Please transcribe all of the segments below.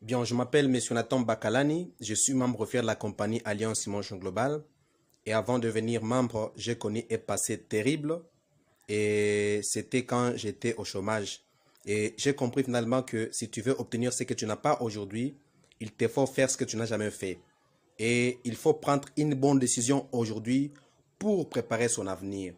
Bien, je m'appelle M. Nathan Bakalani, je suis membre fier de la compagnie Alliance Motion Global. Et avant de devenir membre, j'ai connu un passé terrible et c'était quand j'étais au chômage. Et j'ai compris finalement que si tu veux obtenir ce que tu n'as pas aujourd'hui, il te faut faire ce que tu n'as jamais fait. Et il faut prendre une bonne décision aujourd'hui pour préparer son avenir.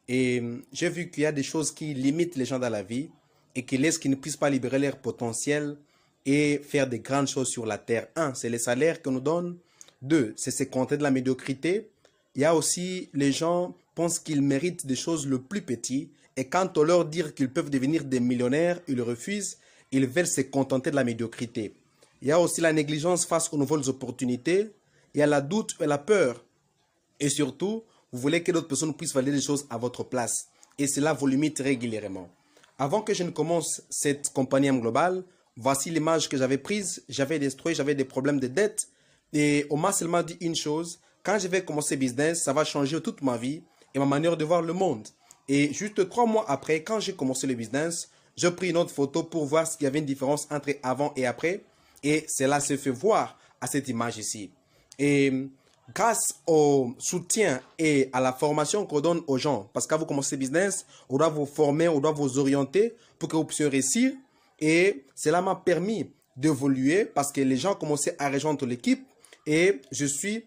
Et j'ai vu qu'il y a des choses qui limitent les gens dans la vie et qui laissent qu'ils ne puissent pas libérer leur potentiel et faire des grandes choses sur la terre. Un, c'est les salaires que nous donnent. Deux, c'est se contenter de la médiocrité. Il y a aussi les gens pensent qu'ils méritent des choses le plus petit et quand on leur dit qu'ils peuvent devenir des millionnaires, ils refusent. Ils veulent se contenter de la médiocrité. Il y a aussi la négligence face aux nouvelles opportunités. Il y a la doute et la peur. Et surtout, vous voulez que d'autres personnes puissent valider les choses à votre place. Et cela vous limite régulièrement. Avant que je ne commence cette compagnie globale, voici l'image que j'avais prise. J'avais détruit, j'avais des problèmes de dette. Et on m'a seulement dit une chose. Quand je vais commencer business, ça va changer toute ma vie et ma manière de voir le monde. Et juste 3 mois après, quand j'ai commencé le business, j'ai pris une autre photo pour voir s'il y avait une différence entre avant et après. Et cela se fait voir à cette image ici. Et grâce au soutien et à la formation qu'on donne aux gens, parce que quand vous commencez le business, on doit vous former, on doit vous orienter pour que vous puissiez réussir. Et cela m'a permis d'évoluer parce que les gens commençaient à rejoindre l'équipe et je suis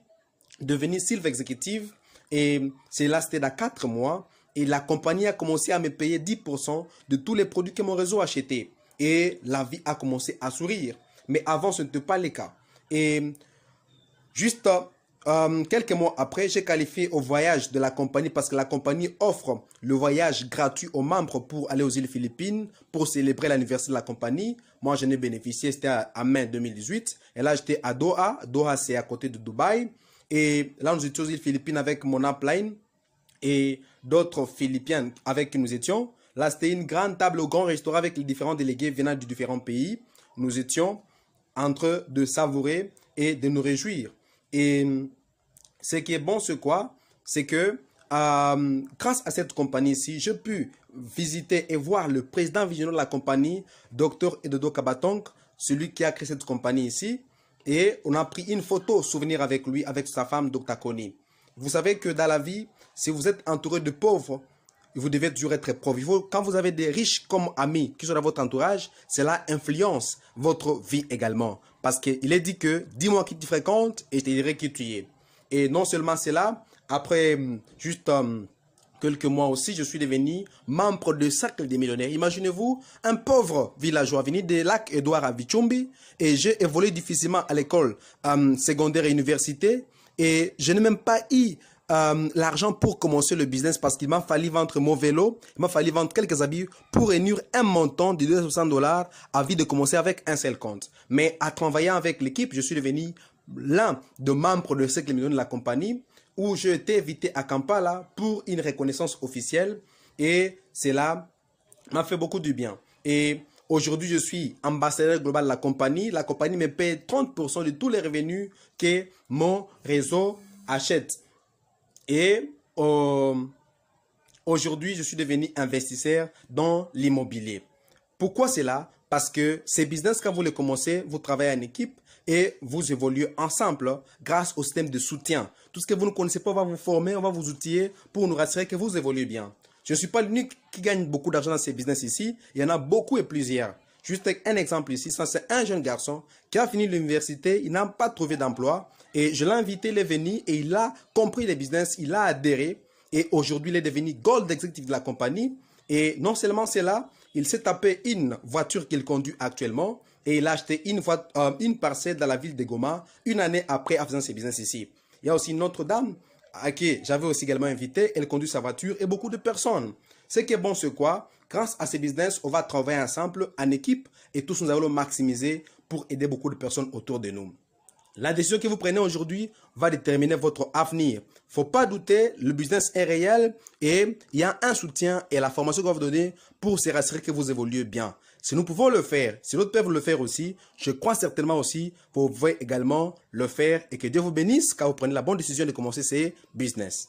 devenu Silver Executive et cela c'était dans 4 mois et la compagnie a commencé à me payer 10% de tous les produits que mon réseau achetait et la vie a commencé à sourire. Mais avant, ce n'était pas le cas. Et juste quelques mois après, j'ai qualifié au voyage de la compagnie parce que la compagnie offre le voyage gratuit aux membres pour aller aux îles Philippines pour célébrer l'anniversaire de la compagnie. Moi, j'en ai bénéficié, c'était à mai 2018. Et là, j'étais à Doha. Doha, c'est à côté de Dubaï. Et là, nous étions aux îles Philippines avec mon upline et d'autres Philippiens avec qui nous étions. Là, c'était une grande table au grand restaurant avec les différents délégués venant de différents pays. Nous étions en train de savourer et de nous réjouir. Et ce qui est bon, c'est quoi? C'est que grâce à cette compagnie-ci, j'ai pu visiter et voir le président visionnaire de la compagnie, Dr Edodo Kabatong, celui qui a créé cette compagnie ici. Et on a pris une photo souvenir avec lui, avec sa femme, Dr Koni. Vous savez que dans la vie, si vous êtes entouré de pauvres, vous devez toujours être pauvre. Quand vous avez des riches comme amis qui sont dans votre entourage, cela influence votre vie également. Parce qu'il est dit que dis-moi qui tu fréquentes et je te dirai qui tu es. Et non seulement cela, après juste quelques mois aussi, je suis devenu membre du Cercle des millionnaires. Imaginez-vous, un pauvre villageois venu des lacs Édouard à Vichumbi et j'ai évolué difficilement à l'école secondaire et université et je n'ai même pas eu l'argent pour commencer le business parce qu'il m'a fallu vendre mon vélo, il m'a fallu vendre quelques habits pour réunir un montant de $260 avant de commencer avec un seul compte. Mais en travaillant avec l'équipe, je suis devenu l'un des membres de Cercle des millionnaires de la compagnie où j'ai été invité à Kampala pour une reconnaissance officielle et cela m'a fait beaucoup de bien. Et aujourd'hui, je suis ambassadeur global de la compagnie. La compagnie me paye 30% de tous les revenus que mon réseau achète. Et aujourd'hui, je suis devenu investisseur dans l'immobilier. Pourquoi cela? Parce que ces business, quand vous les commencez, vous travaillez en équipe et vous évoluez ensemble grâce au système de soutien. Tout ce que vous ne connaissez pas, on va vous former, on va vous outiller pour nous rassurer que vous évoluez bien. Je ne suis pas l'unique qui gagne beaucoup d'argent dans ces business ici. Il y en a beaucoup et plusieurs. Juste un exemple ici, c'est un jeune garçon qui a fini l'université, il n'a pas trouvé d'emploi et je l'ai invité, il est venu et il a compris les business, il a adhéré et aujourd'hui il est devenu Gold Executive de la compagnie et non seulement cela, il s'est tapé une voiture qu'il conduit actuellement et il a acheté une parcelle dans la ville de Goma une année après en faisant ses business ici. Il y a aussi une autre dame à qui j'avais aussi également invité, elle conduit sa voiture et beaucoup de personnes. Ce qui est bon, c'est quoi? Grâce à ces business, on va travailler ensemble en équipe et tous nous allons le maximiser pour aider beaucoup de personnes autour de nous. La décision que vous prenez aujourd'hui va déterminer votre avenir. Il ne faut pas douter, le business est réel et il y a un soutien et la formation qu'on va vous donner pour se rassurer que vous évoluez bien. Si nous pouvons le faire, si d'autres peuvent le faire aussi, je crois certainement aussi que vous pouvez également le faire et que Dieu vous bénisse quand vous prenez la bonne décision de commencer ces business.